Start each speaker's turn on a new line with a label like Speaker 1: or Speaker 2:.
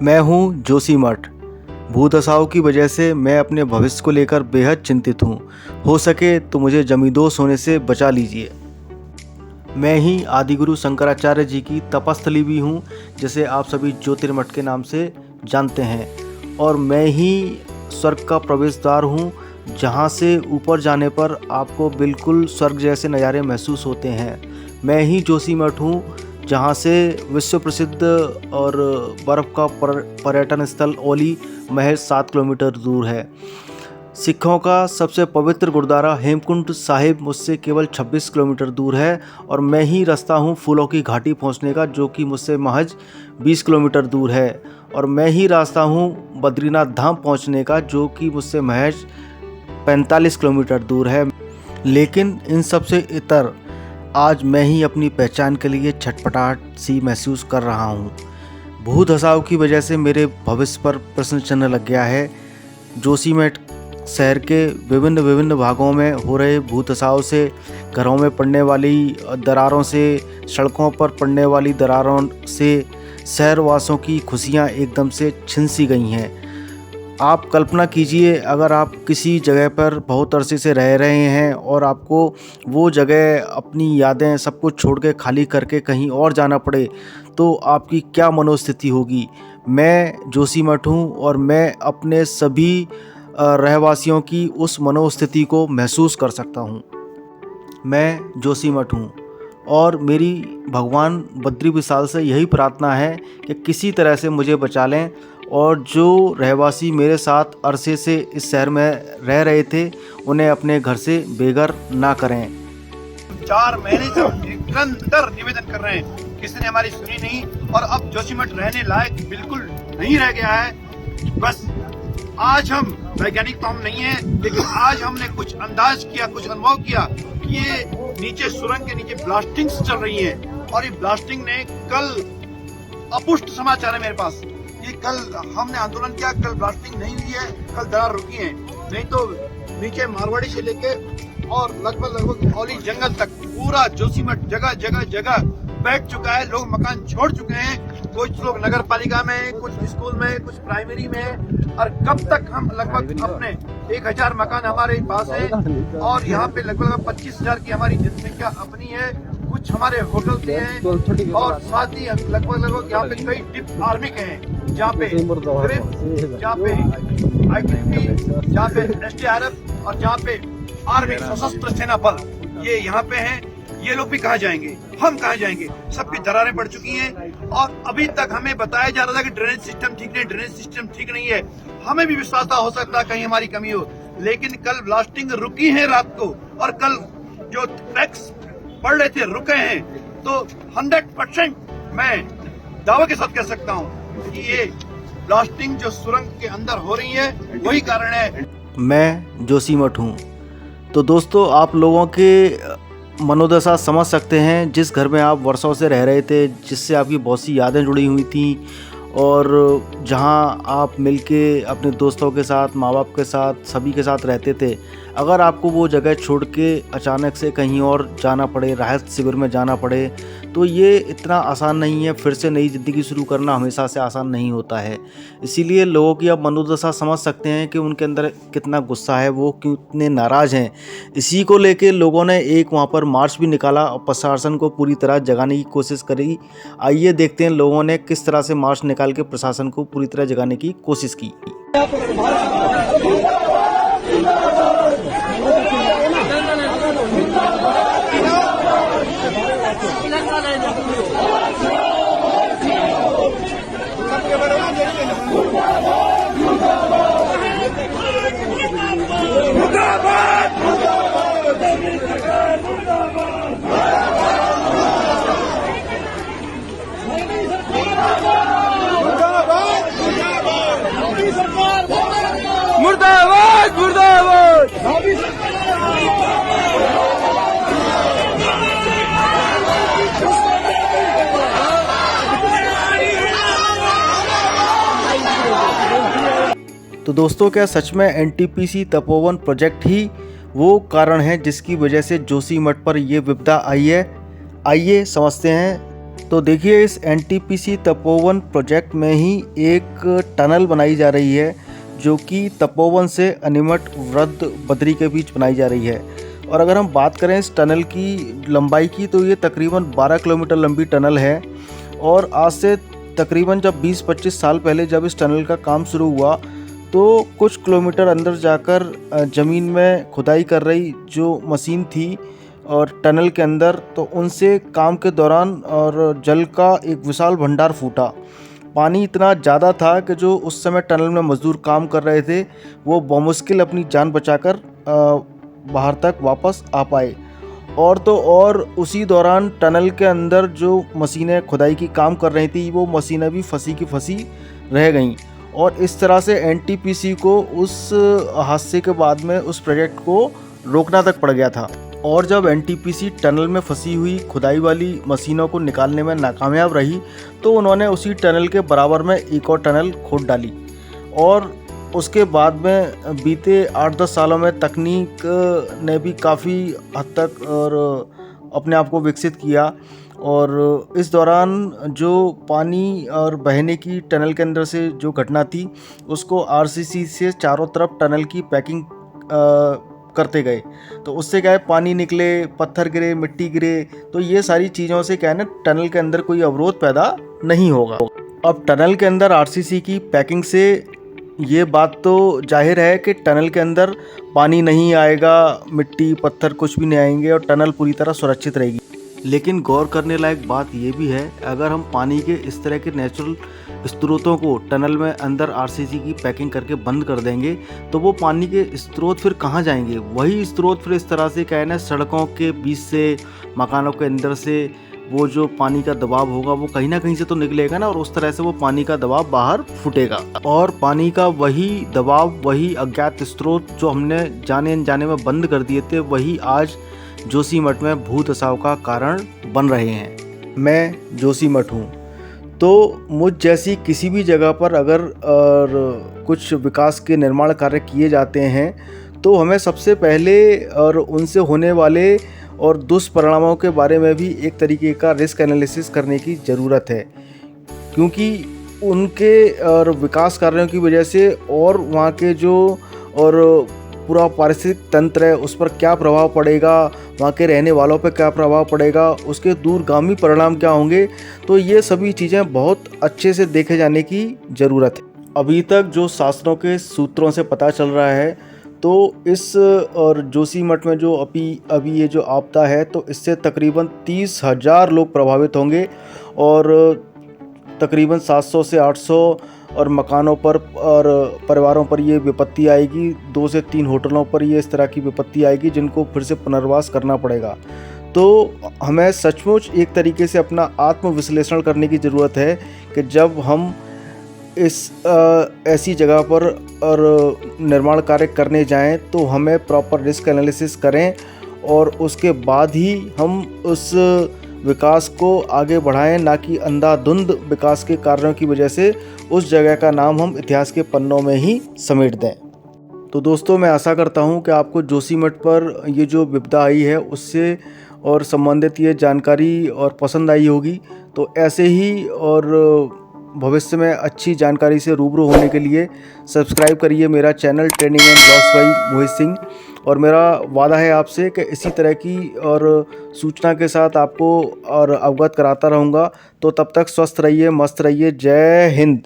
Speaker 1: मैं हूँ जोशीमठ। भूदशाओं की वजह से मैं अपने भविष्य को लेकर बेहद चिंतित हूँ। हो सके तो मुझे जमींदोज होने से बचा लीजिए। मैं ही आदिगुरु शंकराचार्य जी की तपस्थली भी हूँ, जिसे आप सभी ज्योतिर्मठ के नाम से जानते हैं। और मैं ही स्वर्ग का प्रवेश द्वार हूँ, जहाँ से ऊपर जाने पर आपको बिल्कुल स्वर्ग जैसे नज़ारे महसूस होते हैं। मैं ही जोशीमठ हूँ, जहाँ से विश्व प्रसिद्ध और बर्फ़ का पर्यटन स्थल ओली महज 7 किलोमीटर दूर है। सिखों का सबसे पवित्र गुरुद्वारा हेमकुंड साहिब मुझसे केवल 26 किलोमीटर दूर है। और मैं ही रास्ता हूँ फूलों की घाटी पहुँचने का, जो कि मुझसे महज 20 किलोमीटर दूर है। और मैं ही रास्ता हूँ बद्रीनाथ धाम पहुँचने का, जो कि मुझसे महज 45 किलोमीटर दूर है। लेकिन इन सब से इतर आज मैं ही अपनी पहचान के लिए छटपटाहट सी महसूस कर रहा हूँ। भूदशाओं की वजह से मेरे भविष्य पर प्रश्न चिन्ह लग गया है। जोशीमठ शहर के विभिन्न भागों में हो रहे भूदशाओं से, घरों में पड़ने वाली दरारों से, सड़कों पर पड़ने वाली दरारों से शहरवासियों की खुशियाँ एकदम से छिन सी गई हैं। आप कल्पना कीजिए, अगर आप किसी जगह पर बहुत अरसे से रह रहे हैं और आपको वो जगह, अपनी यादें सब कुछ छोड़ के खाली करके कहीं और जाना पड़े, तो आपकी क्या मनोस्थिति होगी। मैं जोशीमठ हूँ और मैं अपने सभी रहवासियों की उस मनोस्थिति को महसूस कर सकता हूँ। मैं जोशीमठ हूँ और मेरी भगवान बद्री विशाल से यही प्रार्थना है कि किसी तरह से मुझे बचा लें, और जो रहवासी मेरे साथ अरसे से इस शहर में रह रहे थे, उन्हें अपने घर से बेघर ना करें।
Speaker 2: 4 महीने से निरंतर निवेदन कर रहे हैं, किसी ने हमारी सुनी नहीं। और अब जोशीमठ रहने लायक बिल्कुल नहीं रह गया है। बस आज हम वैज्ञानिक तो हम नहीं है, लेकिन आज हमने कुछ अंदाज किया, कुछ अनुभव किया कि ये नीचे सुरंग के नीचे ब्लास्टिंग्स चल रही है। और ये ब्लास्टिंग ने कल, अपुष्ट समाचार है मेरे पास, ये कल हमने आंदोलन किया, कल ब्लास्टिंग नहीं हुई है, कल दरार रुकी है। नहीं तो नीचे मारवाड़ी से लेके और लगभग औली जंगल तक पूरा जोशीमठ जगह बैठ चुका है। लोग मकान छोड़ चुके हैं, कुछ लोग नगर पालिका में, कुछ स्कूल में, कुछ प्राइमरी में। और कब तक हम लगभग अपने 1000 मकान हमारे पास है, और यहाँ पे लगभग 25,000 की हमारी जनसंख्या अपनी है। कुछ हमारे होटल से हैं, और साथ ही लगभग यहाँ पे कई डिप आर्मी के हैं, जहाँ पे जहाँ पे ITBP, जहाँ पे SDRF और जहाँ पे आर्मी सशस्त्र सेना बल, ये यहाँ पे हैं। ये लोग भी कहाँ जाएंगे, हम कहाँ जाएंगे। सबकी दरारें पड़ चुकी हैं, और अभी तक हमें बताया जा रहा था कि ड्रेनेज सिस्टम ठीक नहीं है। हमें भी विश्वास हो सकता है कहीं हमारी कमी हो, लेकिन कल ब्लास्टिंग रुकी है रात को, और कल जो ट्रैक्स पड़ रहे थे रुके हैं। तो 100% मैं दावे के साथ कह सकता हूँ कि ये ब्लास्टिंग जो सुरंग के अंदर हो रही है, वही कारण है।
Speaker 1: मैं जोशीमठ हूँ। तो दोस्तों, आप लोगों के मनोदशा समझ सकते हैं। जिस घर में आप वर्षों से रह रहे थे, जिससे आपकी बहुत सी यादें जुड़ी हुई थी, और जहां आप मिलके अपने दोस्तों के साथ, माँ बाप के साथ, सभी के साथ रहते थे, अगर आपको वो जगह छोड़ के अचानक से कहीं और जाना पड़े, राहत शिविर में जाना पड़े, तो ये इतना आसान नहीं है। फिर से नई ज़िंदगी शुरू करना हमेशा से आसान नहीं होता है। इसीलिए लोगों की आप मनोदशा समझ सकते हैं कि उनके अंदर कितना गुस्सा है, वो कितने नाराज़ हैं। इसी को लेके लोगों ने एक वहाँ पर मार्च भी निकाला और प्रशासन को पूरी तरह जगाने की कोशिश करी। आइए देखते हैं लोगों ने किस तरह से मार्च निकाल के प्रशासन को पूरी तरह जगाने की कोशिश की।
Speaker 3: मुर्दाबाद मुर्दाबाद।
Speaker 1: तो दोस्तों, क्या सच में NTPC तपोवन प्रोजेक्ट ही वो कारण है जिसकी वजह से जोशीमठ पर ये विपदा आई है? आइए समझते हैं। तो देखिए, इस एनटीपीसी तपोवन प्रोजेक्ट में ही एक टनल बनाई जा रही है जो कि तपोवन से अनिमठ वृद्ध बद्री के बीच बनाई जा रही है। और अगर हम बात करें इस टनल की लंबाई की, तो ये तकरीबन 12 किलोमीटर लंबी टनल है। और आज से तकरीबन जब 20-25 साल पहले जब इस टनल का काम शुरू हुआ, तो कुछ किलोमीटर अंदर जाकर ज़मीन में खुदाई कर रही जो मशीन थी और टनल के अंदर, तो उनसे काम के दौरान और जल का एक विशाल भंडार फूटा। पानी इतना ज़्यादा था कि जो उस समय टनल में मज़दूर काम कर रहे थे वो बमुश्किल अपनी जान बचाकर बाहर तक वापस आ पाए। और तो और उसी दौरान टनल के अंदर जो मशीनें खुदाई की काम कर रही थी वो मशीनें भी फंसी की फंसी रह गईं। और इस तरह से एनटीपीसी को उस हादसे के बाद में उस प्रोजेक्ट को रोकना तक पड़ गया था। और जब एनटीपीसी टनल में फंसी हुई खुदाई वाली मशीनों को निकालने में नाकामयाब रही, तो उन्होंने उसी टनल के बराबर में एक और टनल खोद डाली। और उसके बाद में बीते 8-10 सालों में तकनीक ने भी काफ़ी हद तक और अपने आप को विकसित किया। और इस दौरान जो पानी और बहने की टनल के अंदर से जो घटना थी, उसको आरसीसी से चारों तरफ टनल की पैकिंग करते गए। तो उससे क्या है, पानी निकले, पत्थर गिरे, मिट्टी गिरे, तो ये सारी चीज़ों से क्या है ना, टनल के अंदर कोई अवरोध पैदा नहीं होगा। अब टनल के अंदर आरसीसी की पैकिंग से ये बात तो जाहिर है कि टनल के अंदर पानी नहीं आएगा, मिट्टी पत्थर कुछ भी नहीं आएंगे और टनल पूरी तरह सुरक्षित रहेगी। लेकिन गौर करने लायक बात ये भी है, अगर हम पानी के इस तरह के नेचुरल स्रोतों को टनल में अंदर आरसीसी की पैकिंग करके बंद कर देंगे, तो वो पानी के स्रोत फिर कहाँ जाएंगे? वही स्रोत फिर इस तरह से क्या है ना, सड़कों के बीच से, मकानों के अंदर से वो जो पानी का दबाव होगा वो कहीं ना कहीं से तो निकलेगा ना, और उस तरह से वो पानी का दबाव बाहर फूटेगा। और पानी का वही दबाव, वही अज्ञात स्रोत जो हमने जाने अनजाने में बंद कर दिए थे, वही आज जोशीमठ में भू धसाव का कारण बन रहे हैं। मैं जोशीमठ हूँ, तो मुझ जैसी किसी भी जगह पर अगर और कुछ विकास के निर्माण कार्य किए जाते हैं, तो हमें सबसे पहले और उनसे होने वाले और दुष्परिणामों के बारे में भी एक तरीके का रिस्क एनालिसिस करने की ज़रूरत है। क्योंकि उनके और विकास कार्यों की वजह से और वहाँ के जो और पूरा पारिस्थितिक तंत्र है उस पर क्या प्रभाव पड़ेगा, वहाँ के रहने वालों पर क्या प्रभाव पड़ेगा, उसके दूरगामी परिणाम क्या होंगे, तो ये सभी चीज़ें बहुत अच्छे से देखे जाने की ज़रूरत है। अभी तक जो शास्त्रों के सूत्रों से पता चल रहा है, तो इस और जोशीमठ में जो अभी ये जो आपदा है, तो इससे तकरीबन 30,000 लोग प्रभावित होंगे और तकरीबन 700 से 800 और मकानों पर और परिवारों पर ये विपत्ति आएगी। 2 से 3 होटलों पर ये इस तरह की विपत्ति आएगी जिनको फिर से पुनर्वास करना पड़ेगा। तो हमें सचमुच एक तरीके से अपना आत्मविश्लेषण करने की ज़रूरत है कि जब हम इस ऐसी जगह पर और निर्माण कार्य करने जाएं, तो हमें प्रॉपर रिस्क एनालिसिस करें और उसके बाद ही हम उस विकास को आगे बढ़ाएं, ना कि अंधाधुंध विकास के कार्यों की वजह से उस जगह का नाम हम इतिहास के पन्नों में ही समेट दें। तो दोस्तों, मैं आशा करता हूं कि आपको जोशीमठ पर ये जो विपदा आई है उससे और संबंधित ये जानकारी और पसंद आई होगी। तो ऐसे ही और भविष्य में अच्छी जानकारी से रूबरू होने के लिए सब्सक्राइब करिए मेरा channel training and blogs by Mohit Singh. और मेरा वादा है आपसे कि इसी तरह की और सूचना के साथ आपको और अवगत कराता रहूँगा। तो तब तक स्वस्थ रहिए, मस्त रहिए। जय हिंद।